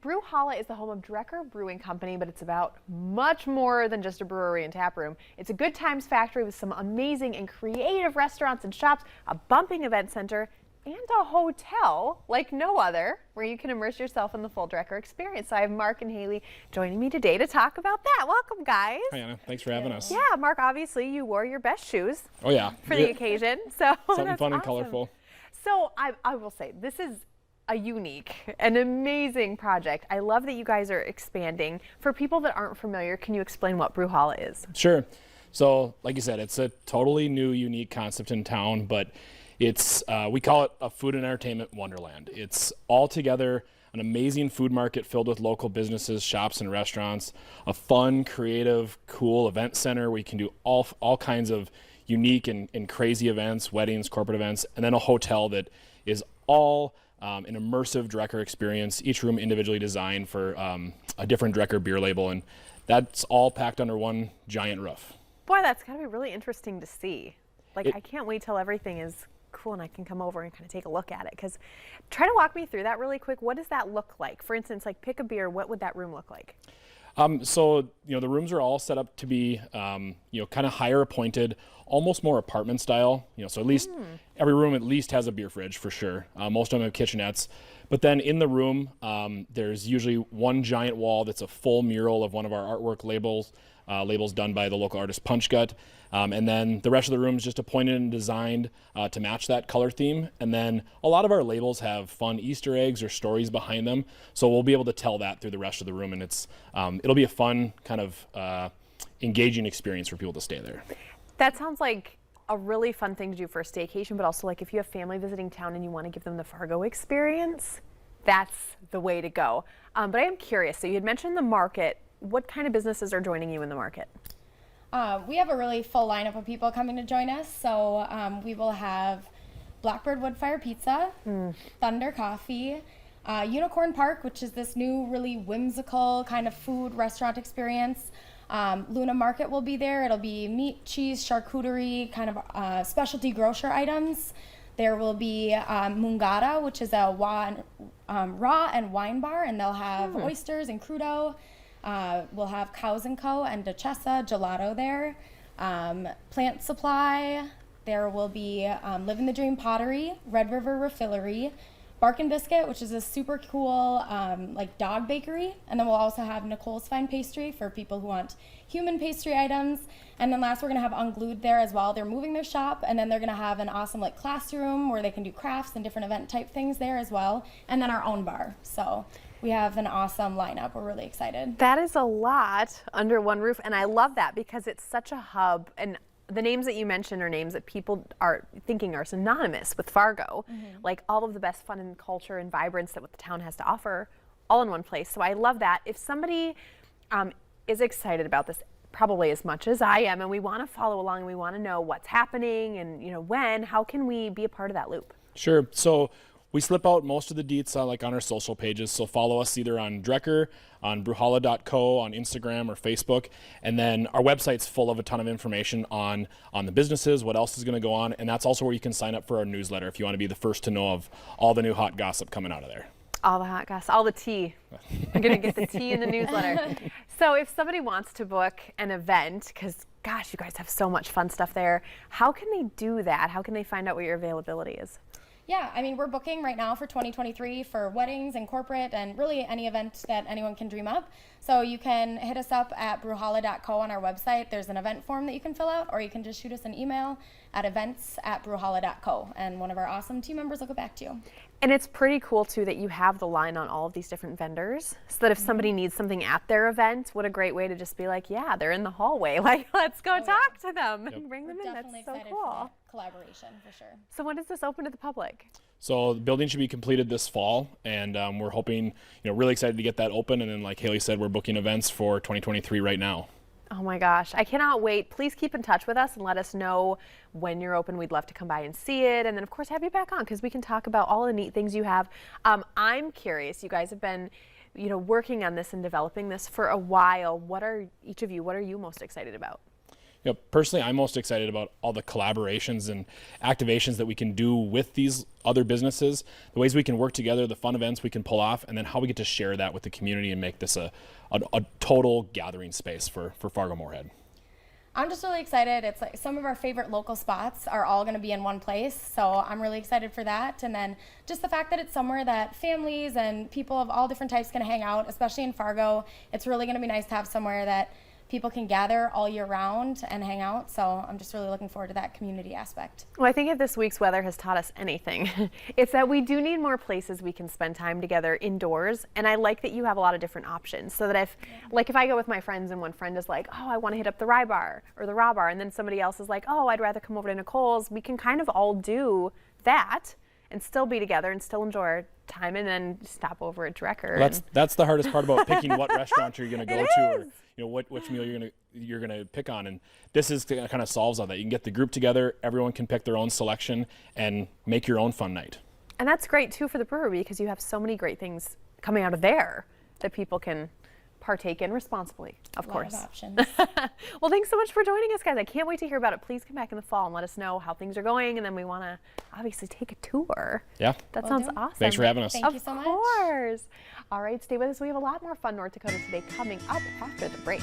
Brewhalla is the home of Drecker Brewing Company, but it's about much more than just a brewery and tap room. It's a good times factory with some amazing and creative restaurants and shops, a bumping event center, and a hotel like no other, where you can immerse yourself in the full Drecker experience. So I have Mark and Haley joining me today to talk about that. Welcome, guys. Hi, Anna. Thanks for having us. Yeah, Mark, obviously you wore your best shoes. Oh, yeah. For the occasion. So something fun and awesome. colorful. So I will say, this is a unique and amazing project. I love that you guys are expanding. For people that aren't familiar, can you explain what Brewhalla is? Sure. So, like you said, it's a totally new, unique concept in town, but it's, we call it a food and entertainment wonderland. It's altogether an amazing food market filled with local businesses, shops, and restaurants, a fun, creative, cool event center where you can do all kinds of unique and crazy events, weddings, corporate events, and then a hotel that is all an immersive Drecker experience, each room individually designed for a different Drecker beer label, and that's all packed under one giant roof. Boy, that's gotta be really interesting to see. Like, I can't wait till everything is cool and I can come over and kind of take a look at it. Because try to walk me through that really quick. What does that look like? For instance, like pick a beer, what would that room look like? So, the rooms are all set up to be, kind of higher appointed, almost more apartment style, so at least every room at least has a beer fridge for sure. Most of them have kitchenettes. But then in the room, there's usually one giant wall that's a full mural of one of our artwork labels done by the local artist Punch Gut. And then the rest of the room is just appointed and designed to match that color theme. And then a lot of our labels have fun Easter eggs or stories behind them. So we'll be able to tell that through the rest of the room. And it'll be a fun kind of engaging experience for people to stay there. That sounds like a really fun thing to do for a staycation, but also like if you have family visiting town and you want to give them the Fargo experience, that's the way to go. But I am curious, so you had mentioned the market. What kind of businesses are joining you in the market? We have a really full lineup of people coming to join us. So we will have Blackbird Woodfire Pizza, Thunder Coffee, Unicorn Park, which is this new really whimsical kind of food restaurant experience. Luna Market will be there. It'll be meat, cheese, charcuterie, kind of specialty grocer items. There will be Mungata, which is a raw and wine bar, and they'll have oysters and crudo. We'll have Cows & Co. and Duchessa Gelato there. Plant Supply. There will be Living the Dream Pottery, Red River Refillery, Bark and Biscuit, which is a super cool like dog bakery. And then we'll also have Nicole's Fine Pastry for people who want human pastry items. And then last, we're gonna have Unglued there as well. They're moving their shop, and then they're gonna have an awesome like classroom where they can do crafts and different event type things there as well. And then our own bar. So we have an awesome lineup. We're really excited. That is a lot under one roof, and I love that because it's such a hub. And the names that you mentioned are names that people are thinking are synonymous with Fargo, like all of the best fun and culture and vibrance that what the town has to offer, all in one place. So I love that. If somebody is excited about this, probably as much as I am, and we want to follow along, and we want to know what's happening and when, how can we be a part of that loop? Sure. So we slip out most of the deets on our social pages, so follow us either on Drecker, on brewhalla.co, on Instagram or Facebook, and then our website's full of a ton of information on the businesses, what else is going to go on, and that's also where you can sign up for our newsletter if you want to be the first to know of all the new hot gossip coming out of there. All the hot gossip, all the tea. I'm going to get the tea in the newsletter. So if somebody wants to book an event, because gosh, you guys have so much fun stuff there, how can they do that? How can they find out what your availability is? Yeah, I mean, we're booking right now for 2023 for weddings and corporate and really any event that anyone can dream up. So you can hit us up at brewhalla.co on our website. There's an event form that you can fill out, or you can just shoot us an email at events@brewhalla.co, and one of our awesome team members will get back to you. And it's pretty cool too that you have the line on all of these different vendors, so that if somebody needs something at their event, what a great way to just be like, yeah, they're in the hallway, like let's go talk to them and bring them in. That's so cool. Collaboration for sure. So when does this open to the public? So the building should be completed this fall, and we're hoping, really excited to get that open. And then, like Haley said, we're booking events for 2023 right now. Oh my gosh, I cannot wait. Please keep in touch with us and let us know when you're open. We'd love to come by and see it, and then of course have you back on because we can talk about all the neat things you have. I'm curious, you guys have been working on this and developing this for a while. What are each of you, what are you most excited about? Personally, I'm most excited about all the collaborations and activations that we can do with these other businesses, the ways we can work together, the fun events we can pull off, and then how we get to share that with the community and make this a total gathering space for Fargo-Moorhead. I'm just really excited. It's like some of our favorite local spots are all going to be in one place, so I'm really excited for that. And then just the fact that it's somewhere that families and people of all different types can hang out, especially in Fargo. It's really going to be nice to have somewhere that people can gather all year round and hang out. So I'm just really looking forward to that community aspect. Well, I think if this week's weather has taught us anything, it's that we do need more places we can spend time together indoors. And I like that you have a lot of different options, so that if I go with my friends and one friend is like, oh, I want to hit up the Rye Bar or the Raw Bar, and then somebody else is like, oh, I'd rather come over to Nicole's, we can kind of all do that and still be together and still enjoy our time, and then stop over at Drecker. Well, that's the hardest part about picking what restaurant you're going to go to, or which meal you're gonna pick on. And this is kind of solves all that. You can get the group together, everyone can pick their own selection and make your own fun night. And that's great too for the brewery, because you have so many great things coming out of there that people can partake in responsibly, of course. Options. Well, thanks so much for joining us, guys. I can't wait to hear about it. Please come back in the fall and let us know how things are going, and then we want to obviously take a tour. Yeah. That sounds awesome. Thanks for having us. Thank you so much. Of course. All right, stay with us. We have a lot more fun North Dakota Today coming up after the break.